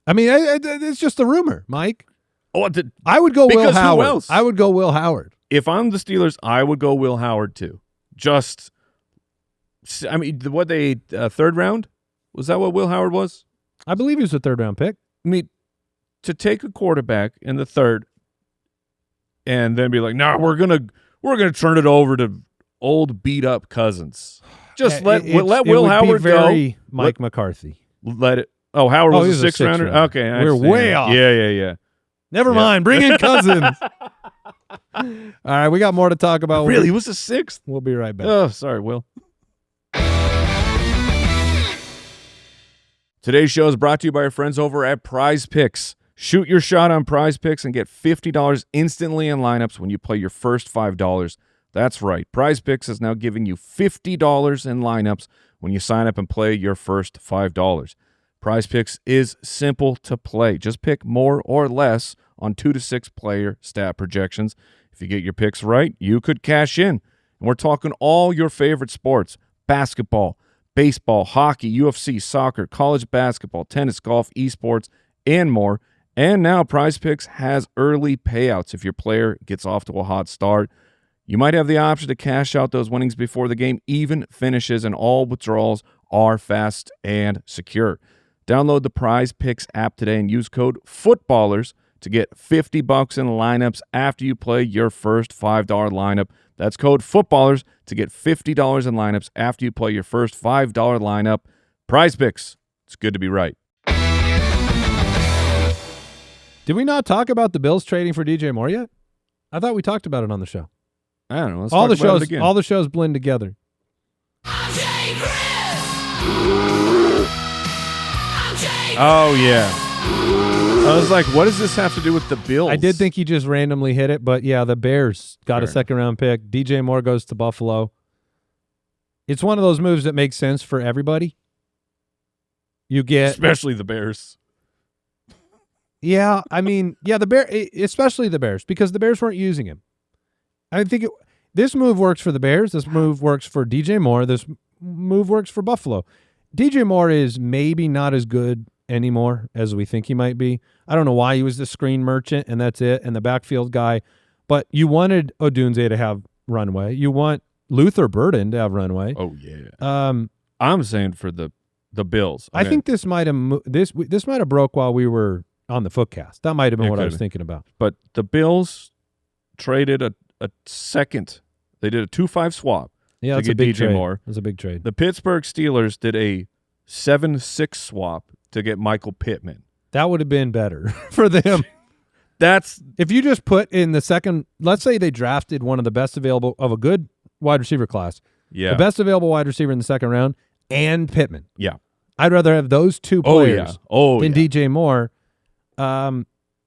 I mean, it's just a rumor, Mike. I would go Will Because who Howard. else? I would go Will Howard. If I'm the Steelers, I would go Will Howard too. What they third round? Was that what Will Howard was? I believe he was a third-round pick. I mean, to take a quarterback in the third and then be like, "Nah, we're gonna turn it over to old beat up Cousins." Just let Will Howard go. Mike McCarthy. Let it. Oh, Howard was a sixth rounder. Okay, we're way off. Yeah. Never mind. Bring in Cousins. All right, we got more to talk about. Really, he was a sixth. We'll be right back. Oh, sorry, Will. Today's show is brought to you by our friends over at Prize Picks. Shoot your shot on Prize Picks and get $50 instantly in lineups when you play your first $5. That's right. Prize Picks is now giving you $50 in lineups when you sign up and play your first $5. Prize Picks is simple to play. Just pick more or less on 2 to 6 player stat projections. If you get your picks right, you could cash in. And we're talking all your favorite sports: basketball, baseball, hockey, UFC, soccer, college basketball, tennis, golf, esports, and more. And now Prize Picks has early payouts if your player gets off to a hot start. You might have the option to cash out those winnings before the game even finishes, and all withdrawals are fast and secure. Download the Prize Picks app today and use code FOOTBALLERS to get $50 in lineups after you play your first $5 lineup. That's code FOOTBALLERS to get $50 in lineups after you play your first $5 lineup. Prize Picks. It's good to be right. Did we not talk about the Bills trading for DJ Moore yet? I thought we talked about it on the show. I don't know. Let's all talk the about shows, it again. all the shows blend together. Oh, yeah. I was like, what does this have to do with the Bills? I did think he just randomly hit it, but yeah, the Bears got a second-round pick. DJ Moore goes to Buffalo. It's one of those moves that makes sense for everybody. You get... Especially the Bears. Yeah, I mean, yeah, especially the Bears, because the Bears weren't using him. I think this move works for the Bears. This move works for DJ Moore. This move works for Buffalo. DJ Moore is maybe not as good anymore as we think he might be. I don't know why he was the screen merchant, and that's it, and the backfield guy. But you wanted Odunze to have runway. You want Luther Burden to have runway. Oh, yeah. I'm saying for the Bills. I think this might have this might have broke while we were on the Footcast. That might have been what I was thinking about. But the Bills traded a second. They did a 2-5 swap. Yeah, to that's a get big DJ trade. Moore. That's a big trade. The Pittsburgh Steelers did a 7-6 swap to get Michael Pittman. That would have been better for them. That's if you just put in the second. Let's say they drafted one of the best available of a good wide receiver class. Yeah, the best available wide receiver in the second round, and Pittman. Yeah, I'd rather have those two players than DJ Moore.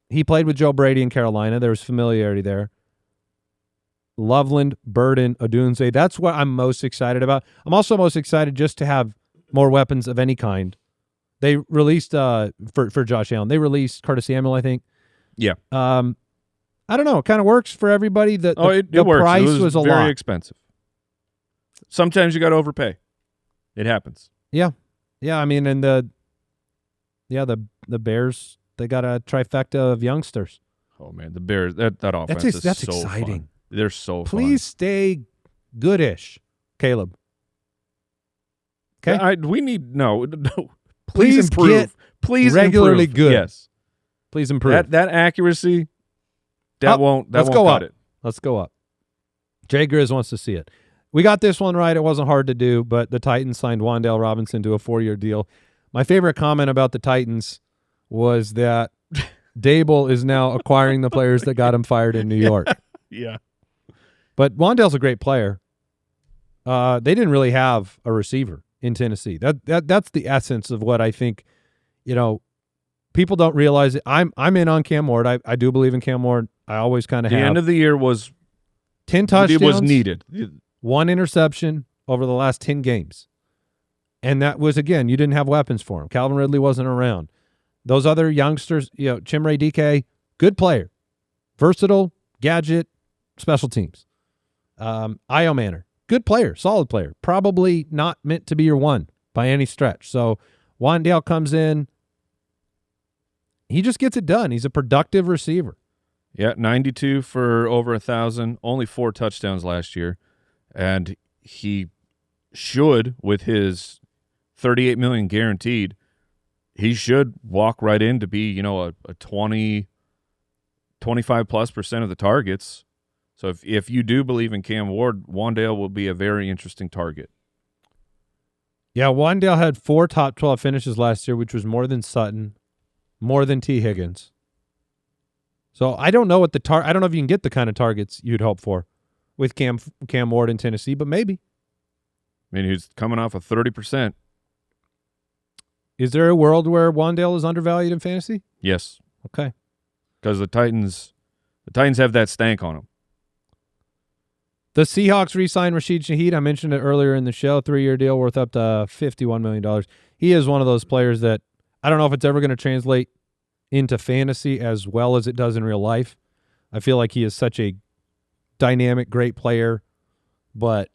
He played with Joe Brady in Carolina. There was familiarity there. Loveland, Burden, Odunze. That's what I'm most excited about. I'm also most excited just to have more weapons of any kind. They released for Josh Allen. They released Curtis Samuel, I think. Yeah. I don't know. It kind of works for everybody. The works. price it was a very lot. expensive. Sometimes you got to overpay. It happens. Yeah. Yeah, I mean, and the Bears, they got a trifecta of youngsters. Oh man, the Bears, that offense is that's so exciting. Fun. They're so Please stay goodish, Caleb. Okay? We need no. Please improve. Get Please regularly improve. good. Yes. Please improve. That accuracy, won't go cut up. it. Let's go up. Jay Grizz wants to see it. We got this one right. It wasn't hard to do, but the Titans signed Wan'Dale Robinson to a 4-year deal. My favorite comment about the Titans was that Dable is now acquiring the players that got him fired in New York. Yeah. But Wan'Dale's a great player. They didn't really have a receiver in Tennessee. That's the essence of what I think, people don't realize it. I'm in on Cam Ward. I do believe in Cam Ward. I always kind of have. The end of the year was 10 touchdowns. It was needed. 1 interception over the last 10 games. And that was, again, you didn't have weapons for him. Calvin Ridley wasn't around. Those other youngsters, Chimere DK, good player. Versatile, gadget, special teams. Io Manor, good player, solid player. Probably not meant to be your one by any stretch. So Wan'Dale comes in. he just gets it done. He's a productive receiver. Yeah, 92 for over 1,000, only 4 touchdowns last year. And he should, with his $38 million guaranteed, he should walk right in to be, a 20, 25+% of the targets. So if you do believe in Cam Ward, Wan'Dale will be a very interesting target. Yeah, Wan'Dale had 4 top 12 finishes last year, which was more than Sutton, more than T. Higgins. So I don't know what I don't know if you can get the kind of targets you'd hope for with Cam Ward in Tennessee, but maybe. I mean, he's coming off of 30%. Is there a world where Wan'Dale is undervalued in fantasy? Yes. Okay. Because the Titans have that stank on them. The Seahawks re-signed Rashid Shaheed. I mentioned it earlier in the show, 3-year deal worth up to $51 million. He is one of those players that I don't know if it's ever going to translate into fantasy as well as it does in real life. I feel like he is such a dynamic, great player, but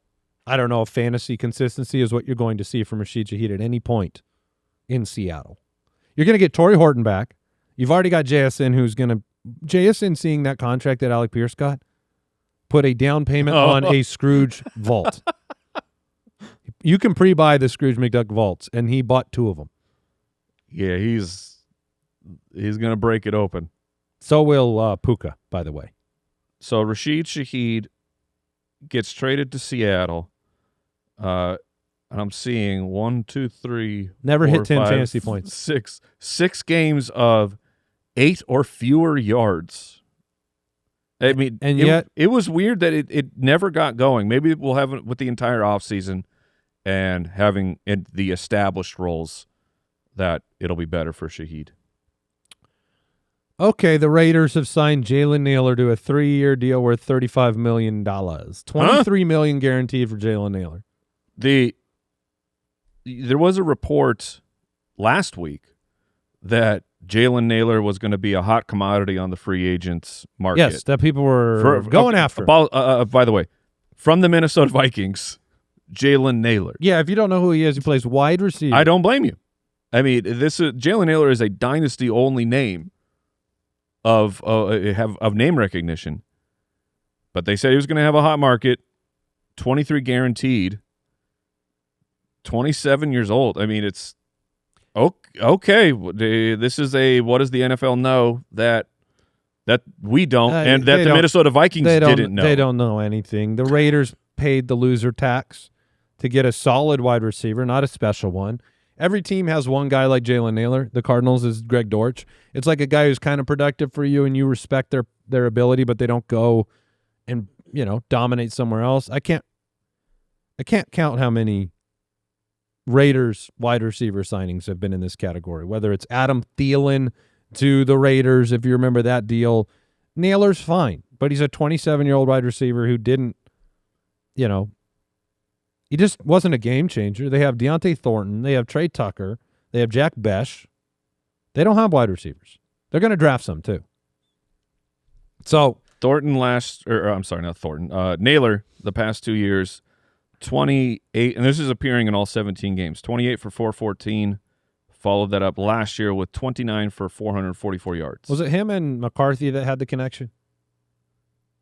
I don't know if fantasy consistency is what you're going to see from Rashid Shaheed at any point in Seattle. You're going to get Torrey Horton back. You've already got JSN seeing that contract that Alec Pierce got, put a down payment on a Scrooge vault. You can pre-buy the Scrooge McDuck vaults, and he bought 2 of them. Yeah, he's going to break it open. So will Puka, by the way. So Rashid Shaheed gets traded to Seattle, and I'm seeing 1, 2, 3, never 4, hit 10 5, fantasy points. 6 games of 8 or fewer yards. I mean, and yet it was weird that it never got going. Maybe we'll have it with the entire offseason and having the established roles that it'll be better for Shaheed. Okay, the Raiders have signed Jalen Nailor to a 3-year deal worth $35 million. $23 million guaranteed for Jalen Nailor. There was a report last week that Jalen Nailor was going to be a hot commodity on the free agents market. Yes, that people were going after. By the way, from the Minnesota Vikings, Jalen Nailor. Yeah, if you don't know who he is, he plays wide receiver. I don't blame you. I mean, Jalen Nailor is a dynasty-only name of name recognition. But they said he was going to have a hot market, 23 guaranteed, 27 years old. I mean, it's okay. This is what does the NFL know that we don't, and that the Minnesota Vikings didn't know? They don't know anything. The Raiders paid the loser tax to get a solid wide receiver, not a special one. Every team has one guy like Jalen Nailor. The Cardinals is Greg Dortch. It's like a guy who's kind of productive for you, and you respect their ability, but they don't go and dominate somewhere else. I can't count how many Raiders wide receiver signings have been in this category, whether it's Adam Thielen to the Raiders, if you remember that deal. Nailor's fine, but he's a 27-year-old wide receiver who didn't, he just wasn't a game changer. They have Deontay Thornton. They have Trey Tucker. They have Jack Besh. They don't have wide receivers. They're going to draft some too. So Nailor the past 2 years, 28, and this is appearing in all 17 games, 28 for 414, followed that up last year with 29 for 444 yards. Was it him and McCarthy that had the connection?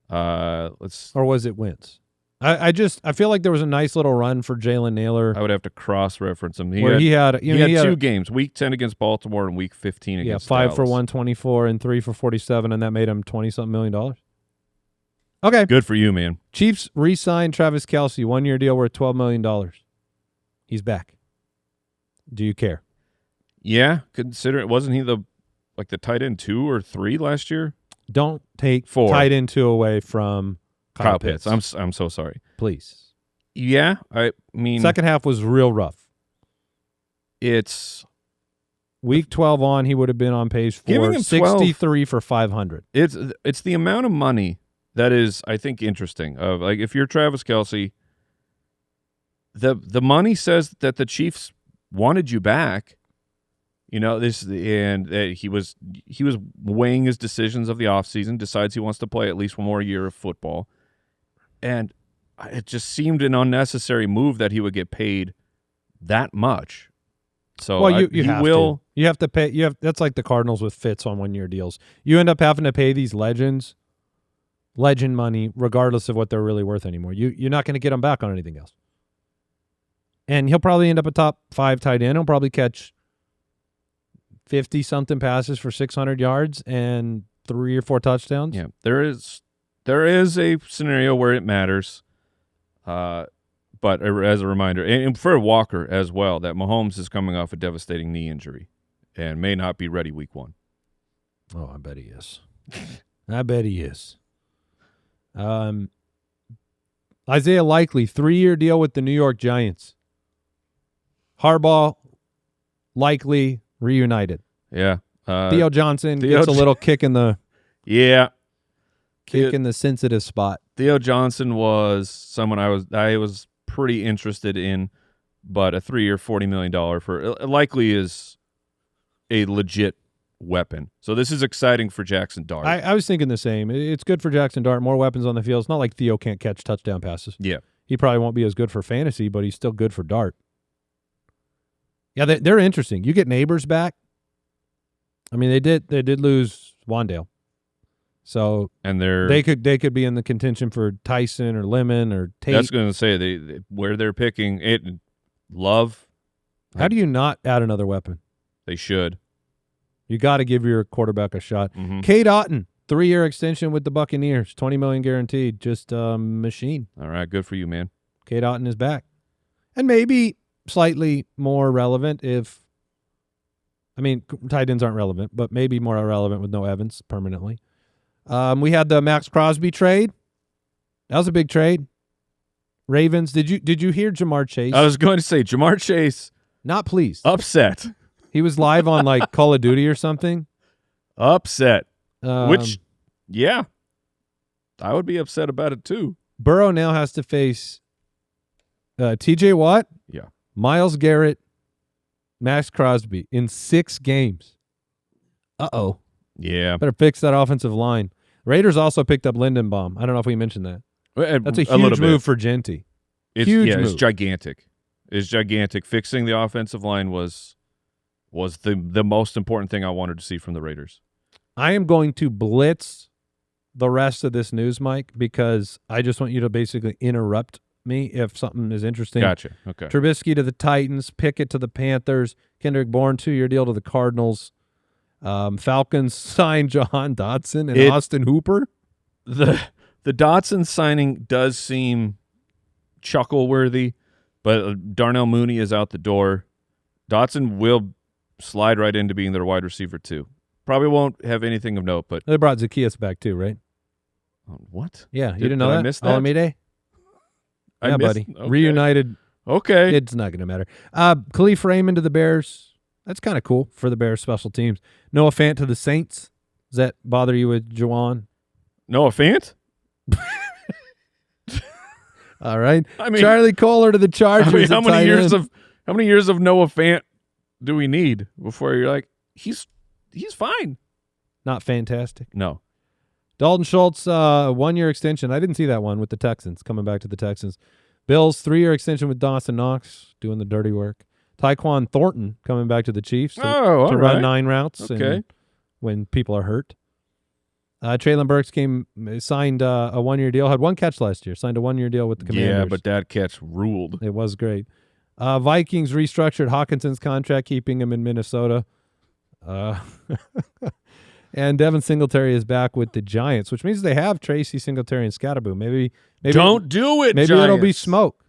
Or was it Wentz? I feel like there was a nice little run for Jalen Nailor. I would have to cross-reference him. He had 2 games, Week 10 against Baltimore and Week 15 against 5 Dallas. for 124 and 3 for 47, and that made him $20-something million. Okay. Good for you, man. Chiefs re-signed Travis Kelce, 1-year deal worth $12 million. He's back. Do you care? Yeah, consider it. Wasn't he the tight end 2 or 3 last year? Don't take 4 tight end 2 away from Kyle Pitts. I'm so sorry. Please. Yeah, I mean, second half was real rough. It's week 12 on, he would have been on pace for 63 for 500. It's the amount of money that is, I think, interesting. If you're Travis Kelce, the money says that the Chiefs wanted you back. He was weighing his decisions of the offseason, decides he wants to play at least one more year of football. And it just seemed an unnecessary move that he would get paid that much. So you have to. You have to pay. That's like the Cardinals with Fitz on 1-year deals. You end up having to pay these legend money, regardless of what they're really worth anymore. You're not going to get them back on anything else. And he'll probably end up a top 5 tight end. He'll probably catch 50-something passes for 600 yards and 3 or 4 touchdowns. Yeah, there is a scenario where it matters. But as a reminder, and for Walker as well, that Mahomes is coming off a devastating knee injury and may not be ready week 1. Oh, I bet he is. I bet he is. Isaiah Likely, 3-year deal with the New York Giants. Harbaugh, Likely, reunited. Yeah. Theo Johnson gets a little kick in the in the sensitive spot. Theo Johnson was someone I was pretty interested in, but a 3-year, $40 million for Likely is a legit weapon. So this is exciting for Jackson Dart. I was thinking the same. It's good for Jackson Dart. More weapons on the field. It's not like Theo can't catch touchdown passes. Yeah. He probably won't be as good for fantasy, but he's still good for Dart. Yeah, they're interesting. You get Neighbors back. I mean, they did lose Wan'Dale. So and they could be in the contention for Tyson or Lemon or Tate. That's going to say they where they're picking it. Love. How do you not add another weapon? They should. You got to give your quarterback a shot. Mm-hmm. Cade Otton, 3-year extension with the Buccaneers, $20 million guaranteed. Just a machine. All right, good for you, man. Cade Otton is back, and maybe slightly more relevant if. I mean, tight ends aren't relevant, but maybe more relevant with no Evans permanently. We had the Max Crosby trade. That was a big trade. Ravens. Did you hear Jamar Chase? I was going to say Jamar Chase. Not pleased. Upset. He was live on like Call of Duty or something. Upset. Which, yeah, I would be upset about it too. Burrow now has to face T.J. Watt, yeah, Myles Garrett, Max Crosby in 6 games. Uh-oh. Yeah. Better fix that offensive line. Raiders also picked up Lindenbaum. I don't know if we mentioned that. That's a huge move for Genty. Huge move. It's gigantic. It's gigantic. Fixing the offensive line was the most important thing I wanted to see from the Raiders. I am going to blitz the rest of this news, Mike, because I just want you to basically interrupt me if something is interesting. Gotcha. Okay. Trubisky to the Titans, Pickett to the Panthers, Kendrick Bourne 2-year deal to the Cardinals. Falcons signed Jahan Dotson and Austin Hooper. The Dotson signing does seem chuckle-worthy, but Darnell Mooney is out the door. Dotson will slide right into being their wide receiver too. Probably won't have anything of note, but they brought Zacchaeus back too, right? What? Yeah, you didn't know that? I missed that? Alameda? Yeah, buddy. Okay. Reunited. Okay. It's not going to matter. Khalif Raymond to the Bears. That's kind of cool for the Bears special teams. Noah Fant to the Saints. Does that bother you with Juwan? Noah Fant? All right. I mean, Charlie Kohler to the Chargers. I mean, how many years of Noah Fant do we need before you're like, he's fine? Not fantastic. No. Dalton Schultz, 1-year extension. I didn't see that one with the Texans, coming back to the Texans. Bills, 3-year extension with Dawson Knox, doing the dirty work. Tyquan Thornton coming back to the Chiefs to run 9 routes when people are hurt. Traylon Burks signed a 1-year deal, had 1 catch last year, signed a 1-year deal with the Commanders. Yeah, but that catch ruled. It was great. Vikings restructured Hawkinson's contract, keeping him in Minnesota. And Devin Singletary is back with the Giants, which means they have Tracy, Singletary, and Scatterboo. Maybe don't do it, maybe Giants. It'll be smoke.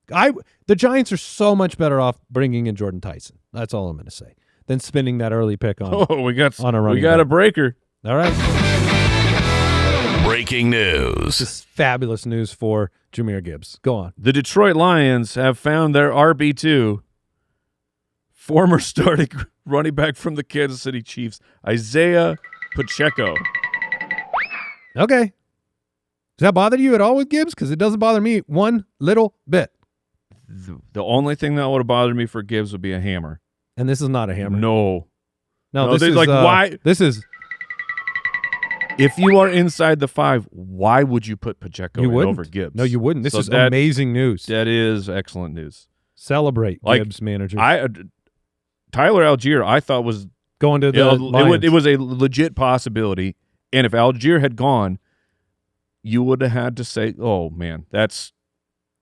The Giants are so much better off bringing in Jordan Tyson. That's all I'm going to say. Than spending that early pick on. Oh, we got a a breaker. All right. Breaking news. This is fabulous news for Jahmyr Gibbs. Go on. The Detroit Lions have found their RB2, former starting running back from the Kansas City Chiefs, Isaiah Pacheco. Okay. Does that bother you at all with Gibbs? Because it doesn't bother me one little bit. The only thing that would have bothered me for Gibbs would be a hammer. And this is not a hammer. No, this is like why? This is. If you are inside the 5, why would you put Pacheco over Gibbs? No, you wouldn't. This is amazing news. That is excellent news. Celebrate, Gibbs manager. Tyler Allgeier, I thought was going to the Lions. It was a legit possibility. And if Allgeier had gone, you would have had to say, oh, man, that's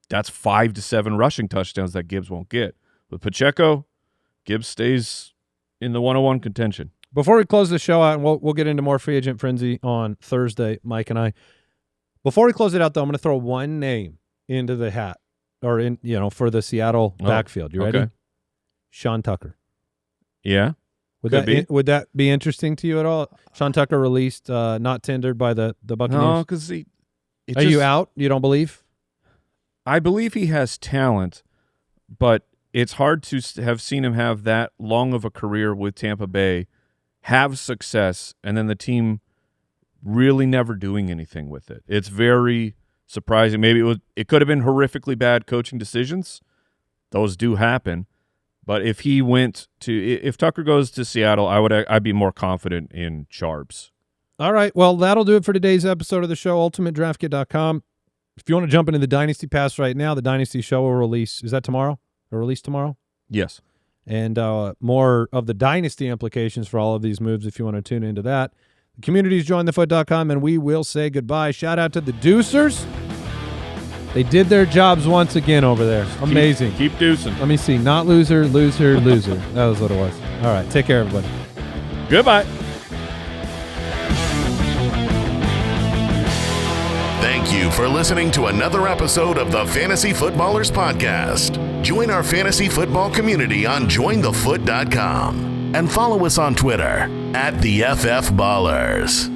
5 to 7 rushing touchdowns that Gibbs won't get. With Pacheco, Gibbs stays in the 101 contention. Before we close the show out, and we'll get into more free agent frenzy on Thursday, Mike and I. Before we close it out, though, I'm going to throw one name into the hat, or for the Seattle backfield. You ready? Okay. Sean Tucker. Yeah. Would that be interesting to you at all? Sean Tucker released, not tendered by the Buccaneers. No, because are you out? You don't believe? I believe he has talent, but it's hard to have seen him have that long of a career with Tampa Bay, have success, and then the team really never doing anything with it. It's very surprising. Maybe it could have been horrifically bad coaching decisions. Those do happen. But if Tucker goes to Seattle, I'd be more confident in Sharps. All right. Well, that'll do it for today's episode of the show, ultimatedraftkit.com. If you want to jump into the Dynasty Pass right now, the Dynasty Show will release. Is that tomorrow? Or release tomorrow? Yes. And more of the Dynasty implications for all of these moves if you want to tune into that. The community is jointhefoot.com, and we will say goodbye. Shout out to the Deucers. They did their jobs once again over there. Amazing. Keep deucing. Let me see. Not loser, loser, loser. That was what it was. All right. Take care, everybody. Goodbye. Thank you for listening to another episode of the Fantasy Footballers Podcast. Join our fantasy football community on jointhefoot.com and follow us on Twitter @TheFFBallers.